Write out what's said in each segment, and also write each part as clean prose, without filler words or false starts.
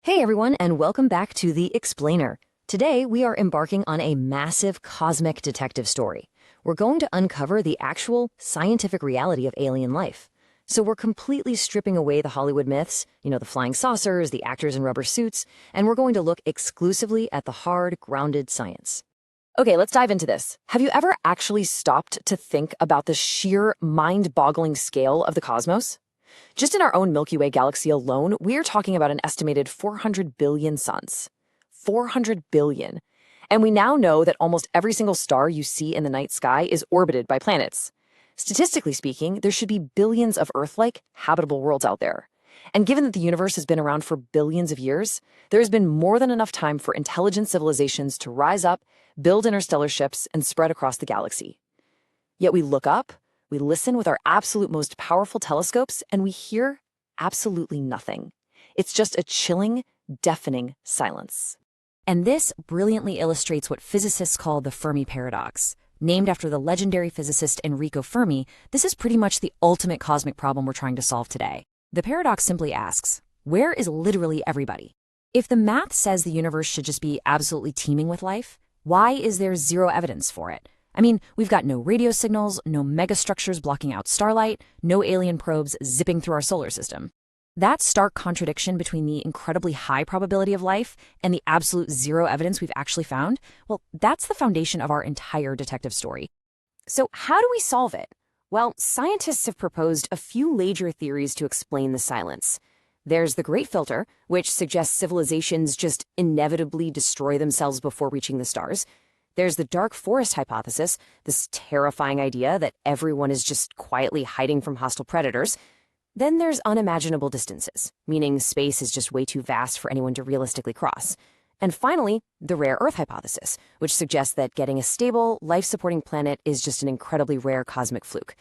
Hey everyone, and welcome back to The Explainer. Today, we are embarking on a massive cosmic detective story. We're going to uncover the actual scientific reality of alien life. So we're completely stripping away the Hollywood myths, the flying saucers, the actors in rubber suits, and we're going to look exclusively at the hard, grounded science. Okay, let's dive into this. Have you ever actually stopped to think about the sheer mind-boggling scale of the cosmos? Just in our own Milky Way galaxy alone, we're talking about an estimated 400 billion suns. 400 billion. And we now know that almost every single star you see in the night sky is orbited by planets. Statistically speaking, there should be billions of Earth-like habitable worlds out there. And given that the universe has been around for billions of years, there has been more than enough time for intelligent civilizations to rise up, build interstellar ships, and spread across the galaxy. Yet we look up, we listen with our absolute most powerful telescopes, and we hear absolutely nothing. It's just a chilling, deafening silence. And this brilliantly illustrates what physicists call the Fermi Paradox. Named after the legendary physicist Enrico Fermi, this is pretty much the ultimate cosmic problem we're trying to solve today. The paradox simply asks, where is literally everybody? If the math says the universe should just be absolutely teeming with life, why is there zero evidence for it? I mean, we've got no radio signals, no megastructures blocking out starlight, no alien probes zipping through our solar system. That stark contradiction between the incredibly high probability of life and the absolute zero evidence we've actually found, well, that's the foundation of our entire detective story. So how do we solve it? Well, scientists have proposed a few major theories to explain the silence. There's the Great Filter, which suggests civilizations just inevitably destroy themselves before reaching the stars. There's the dark forest hypothesis, this terrifying idea that everyone is just quietly hiding from hostile predators. Then there's unimaginable distances, meaning space is just way too vast for anyone to realistically cross. And finally, the rare Earth hypothesis, which suggests that getting a stable, life-supporting planet is just an incredibly rare cosmic fluke.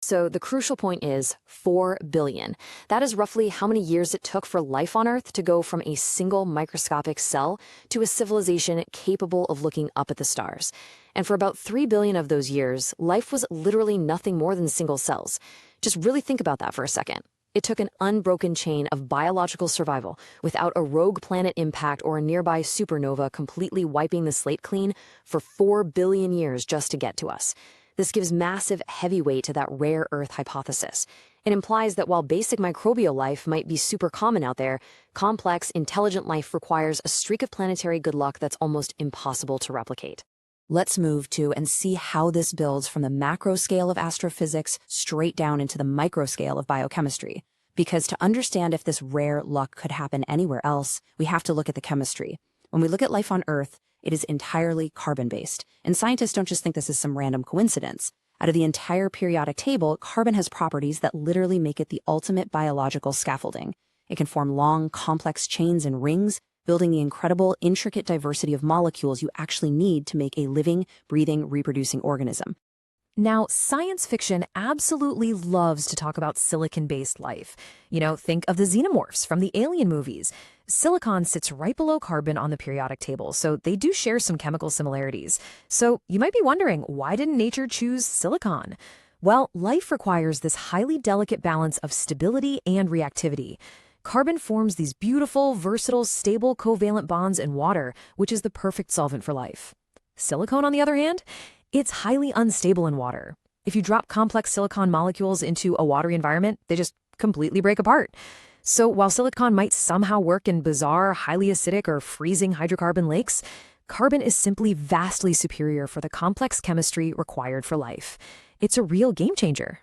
So the crucial point is 4 billion. That is roughly how many years it took for life on Earth to go from a single microscopic cell to a civilization capable of looking up at the stars. And for about 3 billion of those years, life was literally nothing more than single cells. Just really think about that for a second. It took an unbroken chain of biological survival without a rogue planet impact or a nearby supernova completely wiping the slate clean for 4 billion years just to get to us. This gives massive heavy weight to that rare Earth hypothesis. It implies that while basic microbial life might be super common out there, complex, intelligent life requires a streak of planetary good luck that's almost impossible to replicate. Let's move to and see how this builds from the macro scale of astrophysics straight down into the micro scale of biochemistry. Because to understand if this rare luck could happen anywhere else, we have to look at the chemistry. When we look at life on Earth, it is entirely carbon-based. And scientists don't just think this is some random coincidence. Out of the entire periodic table, carbon has properties that literally make it the ultimate biological scaffolding. It can form long, complex chains and rings, building the incredible, intricate diversity of molecules you actually need to make a living, breathing, reproducing organism. Now, science fiction absolutely loves to talk about silicon-based life. Think of the xenomorphs from the Alien movies. Silicon sits right below carbon on the periodic table, so they do share some chemical similarities. So you might be wondering, why didn't nature choose silicon? Well, life requires this highly delicate balance of stability and reactivity. Carbon forms these beautiful, versatile, stable covalent bonds in water, which is the perfect solvent for life. Silicon, on the other hand, it's highly unstable in water. If you drop complex silicon molecules into a watery environment, they just completely break apart. So while silicon might somehow work in bizarre, highly acidic or freezing hydrocarbon lakes, carbon is simply vastly superior for the complex chemistry required for life. It's a real game changer.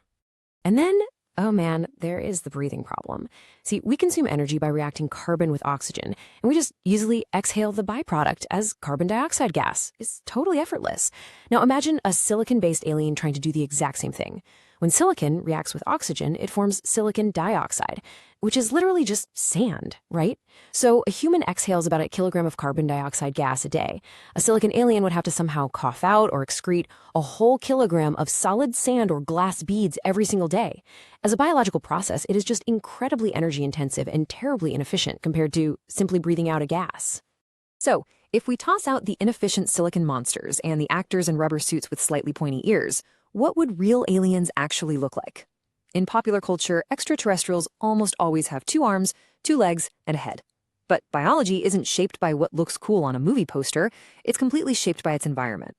And then, oh man, there is the breathing problem. See, we consume energy by reacting carbon with oxygen, and we just easily exhale the byproduct as carbon dioxide gas. It's totally effortless. Now imagine a silicon-based alien trying to do the exact same thing. When silicon reacts with oxygen, it forms silicon dioxide, which is literally just sand, right? So a human exhales about a kilogram of carbon dioxide gas a day. A silicon alien would have to somehow cough out or excrete a whole kilogram of solid sand or glass beads every single day. As a biological process, it is just incredibly energy intensive and terribly inefficient compared to simply breathing out a gas. So, if we toss out the inefficient silicon monsters and the actors in rubber suits with slightly pointy ears, what would real aliens actually look like? In popular culture, extraterrestrials almost always have 2 arms, 2 legs, and a head. But biology isn't shaped by what looks cool on a movie poster, it's completely shaped by its environment.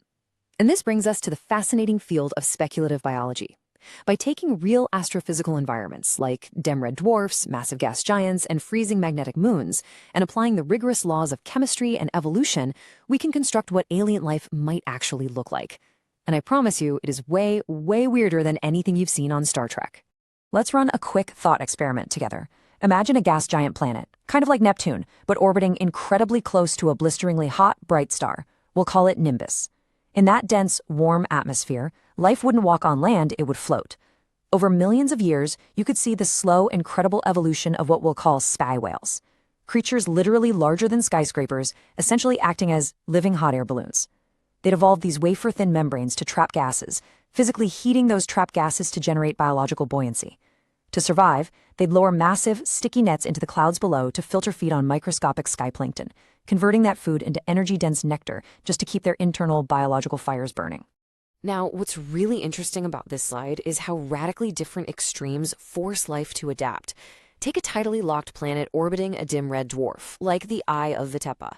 And this brings us to the fascinating field of speculative biology. By taking real astrophysical environments like dim red dwarfs, massive gas giants, and freezing magnetic moons, and applying the rigorous laws of chemistry and evolution, we can construct what alien life might actually look like. And I promise you, it is way, way weirder than anything you've seen on Star Trek. Let's run a quick thought experiment together. Imagine a gas giant planet, kind of like Neptune, but orbiting incredibly close to a blisteringly hot, bright star. We'll call it Nimbus. In that dense, warm atmosphere, life wouldn't walk on land, it would float. Over millions of years, you could see the slow, incredible evolution of what we'll call sky whales. Creatures literally larger than skyscrapers, essentially acting as living hot air balloons. They'd evolved these wafer-thin membranes to trap gases, physically heating those trapped gases to generate biological buoyancy. To survive, they'd lower massive, sticky nets into the clouds below to filter feed on microscopic sky plankton, converting that food into energy-dense nectar just to keep their internal biological fires burning. Now, what's really interesting about this slide is how radically different extremes force life to adapt. Take a tidally locked planet orbiting a dim red dwarf, like the Eye of Vitepa.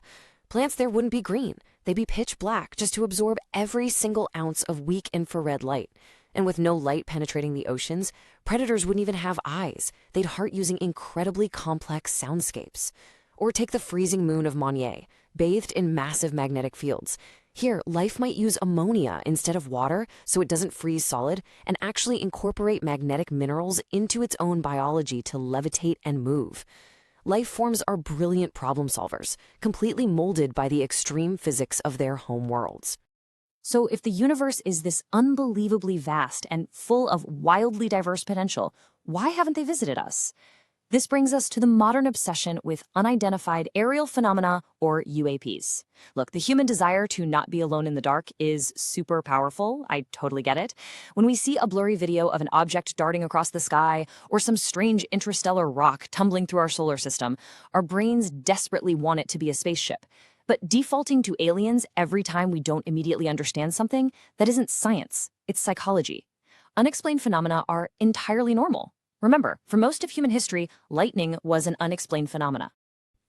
Plants there wouldn't be green. They'd be pitch black just to absorb every single ounce of weak infrared light. And with no light penetrating the oceans, predators wouldn't even have eyes. They'd heart using incredibly complex soundscapes. Or take the freezing moon of Monnier, bathed in massive magnetic fields. Here, life might use ammonia instead of water so it doesn't freeze solid and actually incorporate magnetic minerals into its own biology to levitate and move. Life forms are brilliant problem solvers, completely molded by the extreme physics of their home worlds. So if the universe is this unbelievably vast and full of wildly diverse potential, why haven't they visited us? This brings us to the modern obsession with unidentified aerial phenomena, or UAPs. Look, the human desire to not be alone in the dark is super powerful. I totally get it. When we see a blurry video of an object darting across the sky, or some strange interstellar rock tumbling through our solar system, our brains desperately want it to be a spaceship. But defaulting to aliens every time we don't immediately understand something, that isn't science, it's psychology. Unexplained phenomena are entirely normal. Remember, for most of human history, lightning was an unexplained phenomena.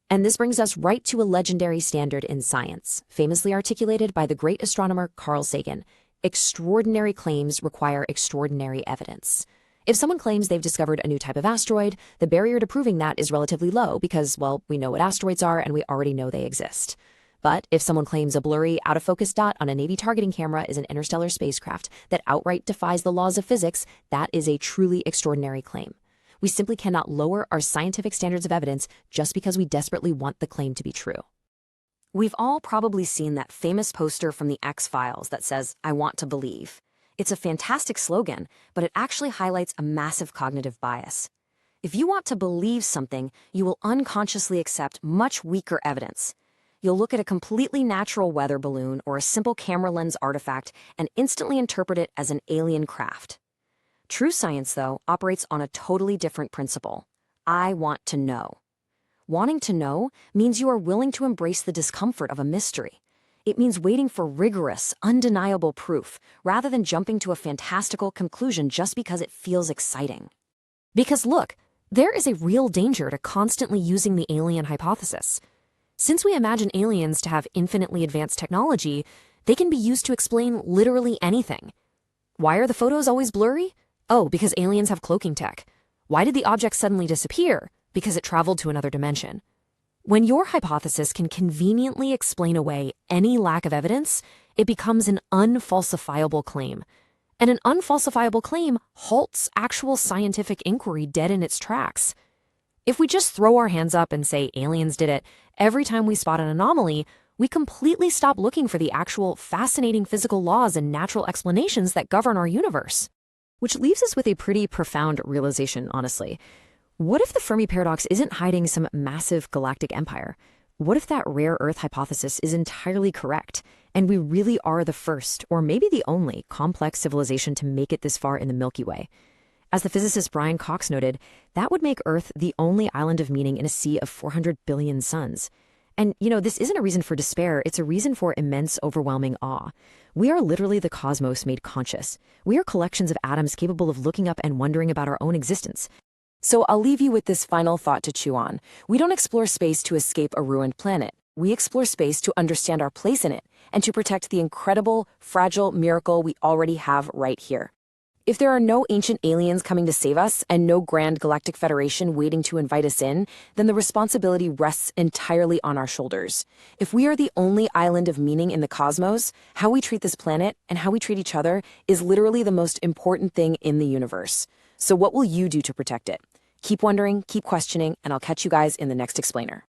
And this brings us right to a legendary standard in science, famously articulated by the great astronomer Carl Sagan. Extraordinary claims require extraordinary evidence. If someone claims they've discovered a new type of asteroid, the barrier to proving that is relatively low because, well, we know what asteroids are and we already know they exist. But if someone claims a blurry, out-of-focus dot on a Navy targeting camera is an interstellar spacecraft that outright defies the laws of physics, that is a truly extraordinary claim. We simply cannot lower our scientific standards of evidence just because we desperately want the claim to be true. We've all probably seen that famous poster from the X-Files that says, "I want to believe." It's a fantastic slogan, but it actually highlights a massive cognitive bias. If you want to believe something, you will unconsciously accept much weaker evidence. You'll look at a completely natural weather balloon or a simple camera lens artifact and instantly interpret it as an alien craft. True science, though, operates on a totally different principle. I want to know. Wanting to know means you are willing to embrace the discomfort of a mystery. It means waiting for rigorous, undeniable proof, rather than jumping to a fantastical conclusion just because it feels exciting. Because look, there is a real danger to constantly using the alien hypothesis. Since we imagine aliens to have infinitely advanced technology, they can be used to explain literally anything. Why are the photos always blurry? Oh, because aliens have cloaking tech. Why did the object suddenly disappear? Because it traveled to another dimension. When your hypothesis can conveniently explain away any lack of evidence, it becomes an unfalsifiable claim. And an unfalsifiable claim halts actual scientific inquiry dead in its tracks. If we just throw our hands up and say aliens did it, every time we spot an anomaly, we completely stop looking for the actual fascinating physical laws and natural explanations that govern our universe. Which leaves us with a pretty profound realization, honestly. What if the Fermi Paradox isn't hiding some massive galactic empire? What if that rare Earth hypothesis is entirely correct, and we really are the first, or maybe the only, complex civilization to make it this far in the Milky Way? As the physicist Brian Cox noted, that would make Earth the only island of meaning in a sea of 400 billion suns. And, this isn't a reason for despair, it's a reason for immense, overwhelming awe. We are literally the cosmos made conscious. We are collections of atoms capable of looking up and wondering about our own existence. So I'll leave you with this final thought to chew on. We don't explore space to escape a ruined planet. We explore space to understand our place in it and to protect the incredible, fragile miracle we already have right here. If there are no ancient aliens coming to save us and no grand galactic federation waiting to invite us in, then the responsibility rests entirely on our shoulders. If we are the only island of meaning in the cosmos, how we treat this planet and how we treat each other is literally the most important thing in the universe. So what will you do to protect it? Keep wondering, keep questioning, and I'll catch you guys in the next explainer.